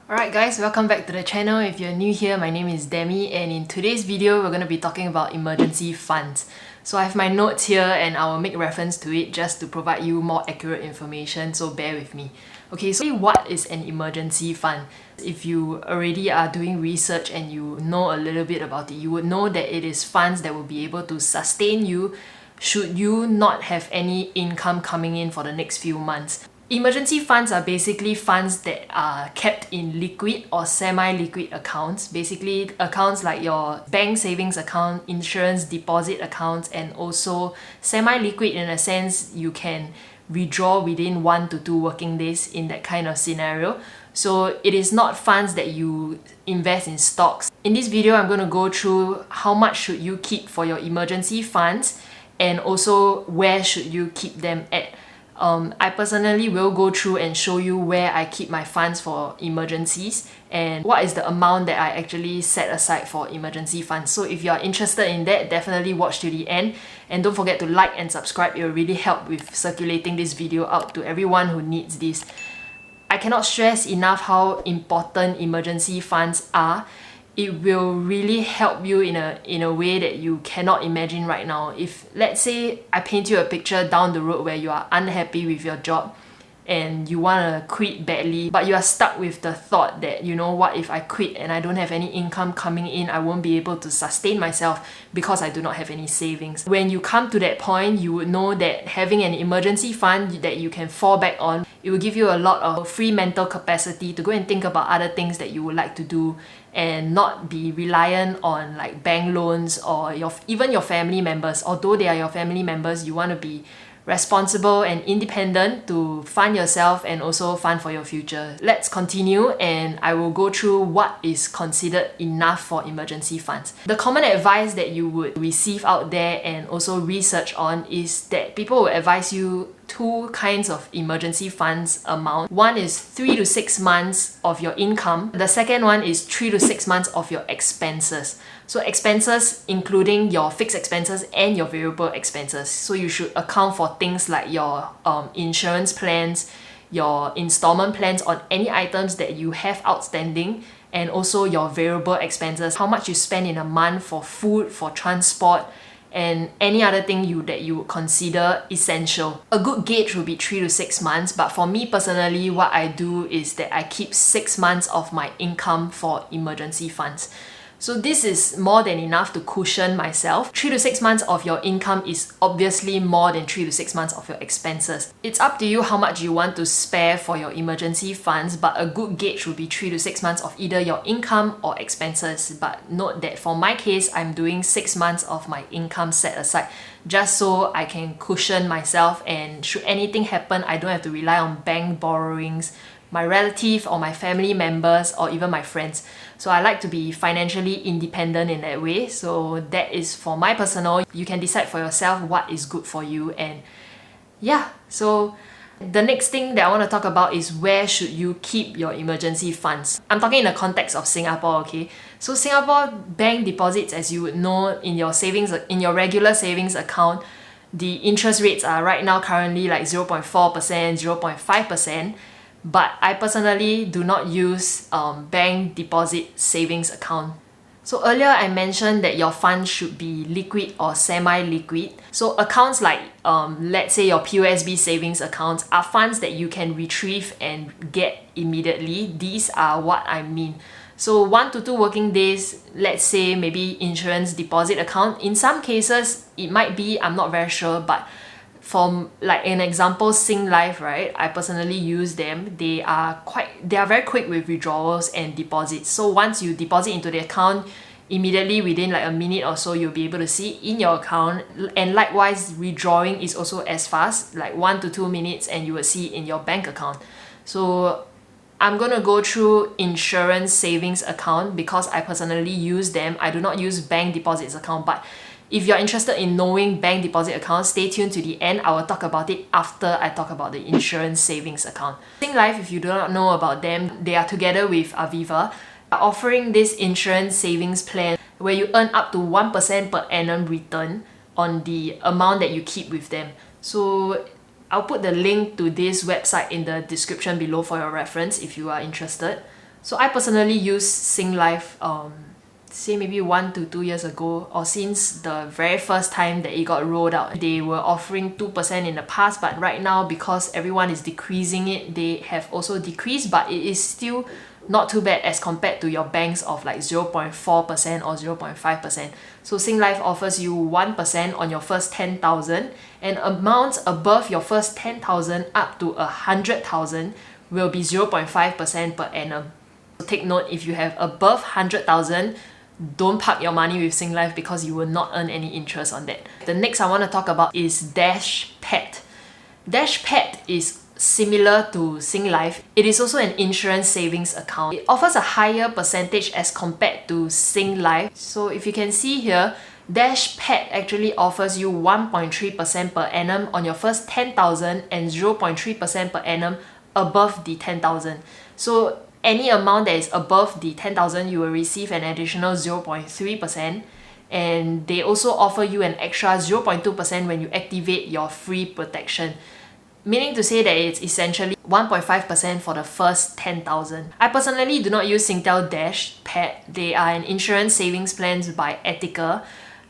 Alright guys, welcome back to the channel. If you're new here, my name is Demi, and in today's video we're going to be talking about emergency funds. So I have my notes here and I will make reference to it just to provide you more accurate information, so bear with me. Okay, so what is an emergency fund? If you already are doing research and you know a little bit about it, you would know that it is funds that will be able to sustain you should you not have any income coming in for the next few months. Emergency funds are basically funds that are kept in liquid or semi-liquid accounts. Basically, accounts like your bank savings account, insurance deposit accounts, and also semi-liquid in a sense you can withdraw within 1 to 2 working days in that kind of scenario. So it is not funds that you invest in stocks. In this video, I'm going to go through how much should you keep for your emergency funds and also where should you keep them at. I personally will go through and show you where I keep my funds for emergencies and what is the amount that I actually set aside for emergency funds. So if you're interested in that, definitely watch to the end, and don't forget to like and subscribe. It will really help with circulating this video out to everyone who needs this. I cannot stress enough how important emergency funds are. It will really help you in a way that you cannot imagine right now. If let's say I paint you a picture down the road where you are unhappy with your job and you want to quit badly, but you are stuck with the thought that, you know what, if I quit and I don't have any income coming in, I won't be able to sustain myself because I do not have any savings. When you come to that point, you would know that having an emergency fund that you can fall back on, it will give you a lot of free mental capacity to go and think about other things that you would like to do and not be reliant on like bank loans or even your family members. Although they are your family members, you want to be responsible and independent to fund yourself and also fund for your future. Let's continue, and I will go through what is considered enough for emergency funds. The common advice that you would receive out there and also research on is that people will advise you two kinds of emergency funds amount. One is 3 to 6 months of your income. The second one is 3 to 6 months of your expenses. So expenses including your fixed expenses and your variable expenses. So you should account for things like your insurance plans, your installment plans on any items that you have outstanding, and also your variable expenses, how much you spend in a month for food, for transport, and any other thing that you would consider essential. A good gauge would be 3 to 6 months, but for me personally, what I do is that I keep 6 months of my income for emergency funds. So this is more than enough to cushion myself. 3 to 6 months of your income is obviously more than 3 to 6 months of your expenses. It's up to you how much you want to spare for your emergency funds, but a good gauge would be 3 to 6 months of either your income or expenses. But note that for my case, I'm doing 6 months of my income set aside just so I can cushion myself, and should anything happen, I don't have to rely on bank borrowings, my relative or my family members or even my friends. So I like to be financially independent in that way. So that is for my personal. You can decide for yourself what is good for you. And yeah, so the next thing that I want to talk about is where should you keep your emergency funds. I'm talking in the context of Singapore, okay? So Singapore bank deposits, as you would know, in your regular savings account, the interest rates are right now currently like 0.4%, 0.5%. But I personally do not use bank deposit savings account. So earlier I mentioned that your funds should be liquid or semi-liquid. So accounts like let's say your POSB savings accounts are funds that you can retrieve and get immediately. These are what I mean. So 1 to 2 working days, let's say maybe insurance deposit account. In some cases it might be, I'm not very sure, but from like an example, Singlife, right? I personally use them. They are very quick with withdrawals and deposits. So once you deposit into the account, immediately within like a minute or so, you'll be able to see in your account. And likewise, withdrawing is also as fast, like 1 to 2 minutes, and you will see in your bank account. So I'm gonna go through insurance savings account because I personally use them. I do not use bank deposits account, but if you're interested in knowing bank deposit accounts, stay tuned to the end. I will talk about it after I talk about the insurance savings account. Singlife, if you do not know about them, they are together with Aviva, offering this insurance savings plan where you earn up to 1% per annum return on the amount that you keep with them. So I'll put the link to this website in the description below for your reference if you are interested. So I personally use Singlife say maybe 1 to 2 years ago, or since the very first time that it got rolled out. They were offering 2% in the past, but right now, because everyone is decreasing it, they have also decreased, but it is still not too bad as compared to your banks of like 0.4% or 0.5%. So Singlife offers you 1% on your first 10,000, and amounts above your first 10,000 up to 100,000 will be 0.5% per annum. So take note, if you have above 100,000, don't park your money with Singlife because you will not earn any interest on that. The next I want to talk about is Dash Pet. Dash Pet is similar to Singlife. It is also an insurance savings account. It offers a higher percentage as compared to Singlife. So if you can see here, Dash Pet actually offers you 1.3% per annum on your first 10,000 and 0.3% per annum above the 10,000. So any amount that is above the 10,000, you will receive an additional 0.3%, and they also offer you an extra 0.2% when you activate your free protection. Meaning to say that it's essentially 1.5% for the first 10,000. I personally do not use Singtel Dash Pet. They are an insurance savings plans by Ethica.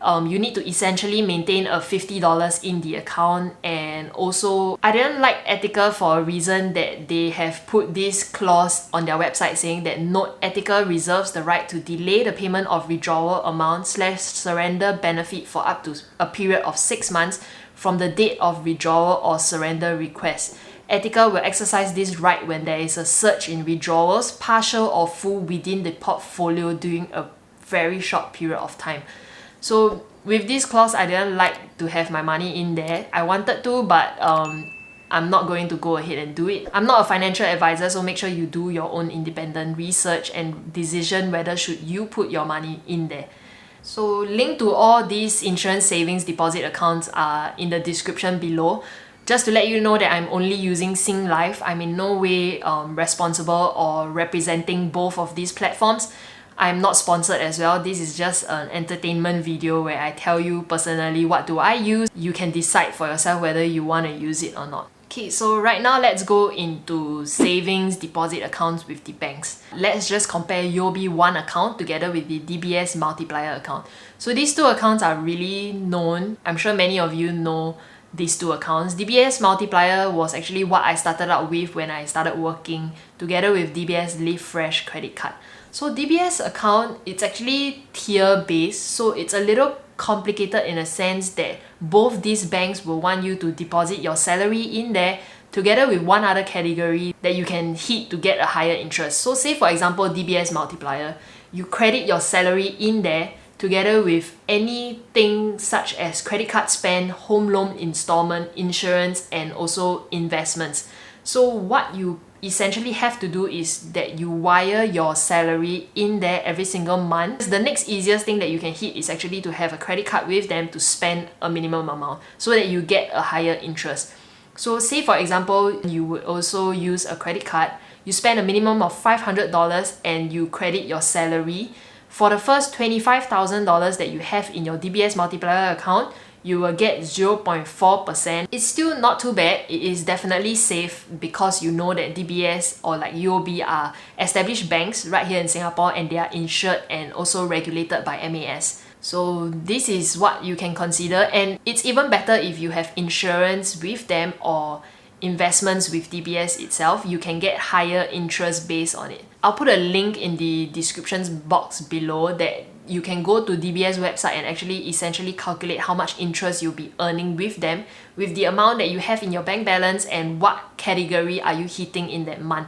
You need to essentially maintain a $50 in the account, and also I didn't like Ethica for a reason that they have put this clause on their website saying that note, Ethica reserves the right to delay the payment of withdrawal amount / surrender benefit for up to a period of 6 months from the date of withdrawal or surrender request. Ethica will exercise this right when there is a surge in withdrawals, partial or full, within the portfolio during a very short period of time. So with this clause, I didn't like to have my money in there. I wanted to, but I'm not going to go ahead and do it. I'm not a financial advisor, so make sure you do your own independent research and decision whether should you put your money in there. So link to all these insurance savings deposit accounts are in the description below. Just to let you know that I'm only using Singlife. I'm in no way responsible or representing both of these platforms. I'm not sponsored as well. This is just an entertainment video where I tell you personally what do I use. You can decide for yourself whether you want to use it or not. Okay, so right now let's go into savings deposit accounts with the banks. Let's just compare UOB One account together with the DBS multiplier account. So these two accounts are really known. I'm sure many of you know these two accounts. DBS multiplier was actually what I started out with when I started working together with DBS Live Fresh credit card. So DBS account, it's actually tier based, so it's a little complicated in a sense that both these banks will want you to deposit your salary in there together with one other category that you can hit to get a higher interest. So say for example DBS multiplier, you credit your salary in there together with anything such as credit card spend, home loan installment, insurance, and also investments. So what you essentially have to do is that you wire your salary in there every single month. The next easiest thing that you can hit is actually to have a credit card with them to spend a minimum amount so that you get a higher interest. So say for example, you would also use a credit card, you spend a minimum of $500 and you credit your salary. For the first $25,000 that you have in your DBS multiplier account, you will get 0.4%. It's still not too bad. It is definitely safe because you know that DBS or like UOB are established banks right here in Singapore, and they are insured and also regulated by MAS. So this is what you can consider, and it's even better if you have insurance with them or investments with DBS itself. You can get higher interest based on it. I'll put a link in the description box below that you can go to DBS website and actually essentially calculate how much interest you'll be earning with them, with the amount that you have in your bank balance and what category are you hitting in that month.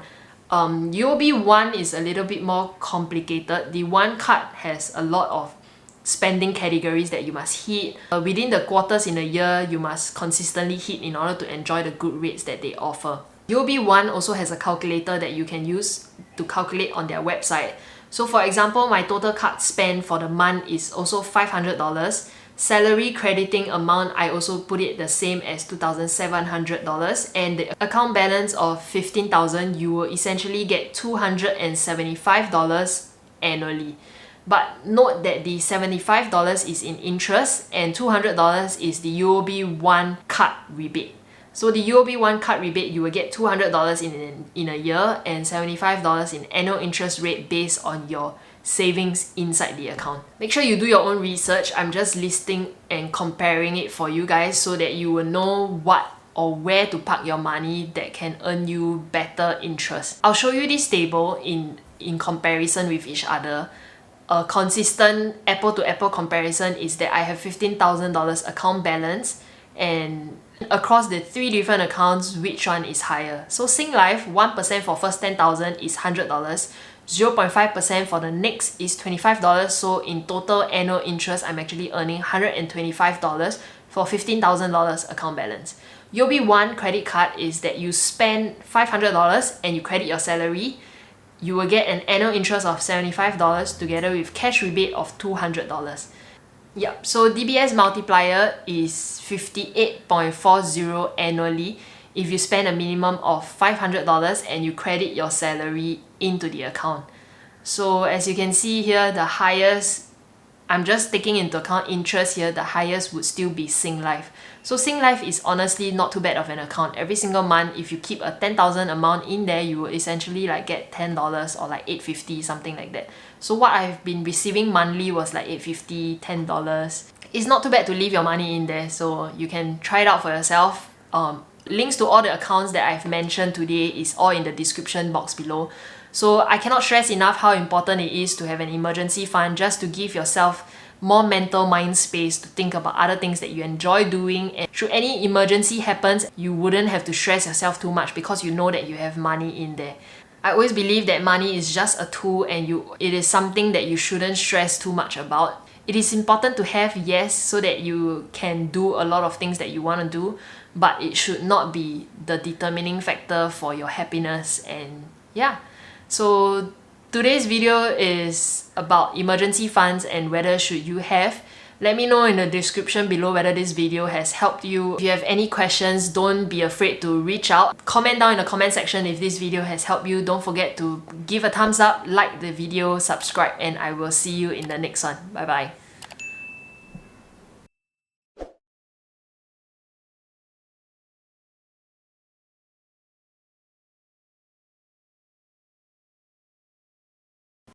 UOB One is a little bit more complicated. The One card has a lot of spending categories that you must hit. Within the quarters in a year, you must consistently hit in order to enjoy the good rates that they offer. UOB One also has a calculator that you can use to calculate on their website. So for example, my total card spend for the month is also $500. Salary crediting amount, I also put it the same as $2,700, and the account balance of $15,000, you will essentially get $275 annually. But note that the $75 is in interest and $200 is the UOB One card rebate. So the UOB One card rebate, you will get $200 in a year and $75 in annual interest rate based on your savings inside the account. Make sure you do your own research. I'm just listing and comparing it for you guys so that you will know what or where to park your money that can earn you better interest. I'll show you this table in comparison with each other. A consistent apple-to-apple comparison is that I have $15,000 account balance, and across the 3 different accounts, which one is higher? So Singlife, 1% for first 10,000 is $100, 0.5% for the next is $25, so in total annual interest, I'm actually earning $125 for $15,000 account balance. UOB One credit card is that you spend $500 and you credit your salary. You will get an annual interest of $75 together with cash rebate of $200. Yep, so DBS multiplier is 58.40 annually if you spend a minimum of $500 and you credit your salary into the account. So as you can see here, the highest, I'm just taking into account interest here, the highest would still be Singlife. So Singlife is honestly not too bad of an account. Every single month, if you keep a 10,000 amount in there, you will essentially like get $10 or like $8.50, something like that. So what I've been receiving monthly was like $8.50, $10. It's not too bad to leave your money in there, so you can try it out for yourself. Links to all the accounts that I've mentioned today is all in the description box below. So I cannot stress enough how important it is to have an emergency fund just to give yourself more mental mind space to think about other things that you enjoy doing, and should any emergency happens, you wouldn't have to stress yourself too much because you know that you have money in there. I always believe that money is just a tool and it is something that you shouldn't stress too much about. It is important to have, yes, so that you can do a lot of things that you want to do, but it should not be the determining factor for your happiness. And yeah, so today's video is about emergency funds and whether should you have. Let me know in the description below whether this video has helped you. If you have any questions, don't be afraid to reach out. Comment down in the comment section if this video has helped you. Don't forget to give a thumbs up, like the video, subscribe, and I will see you in the next one. Bye bye.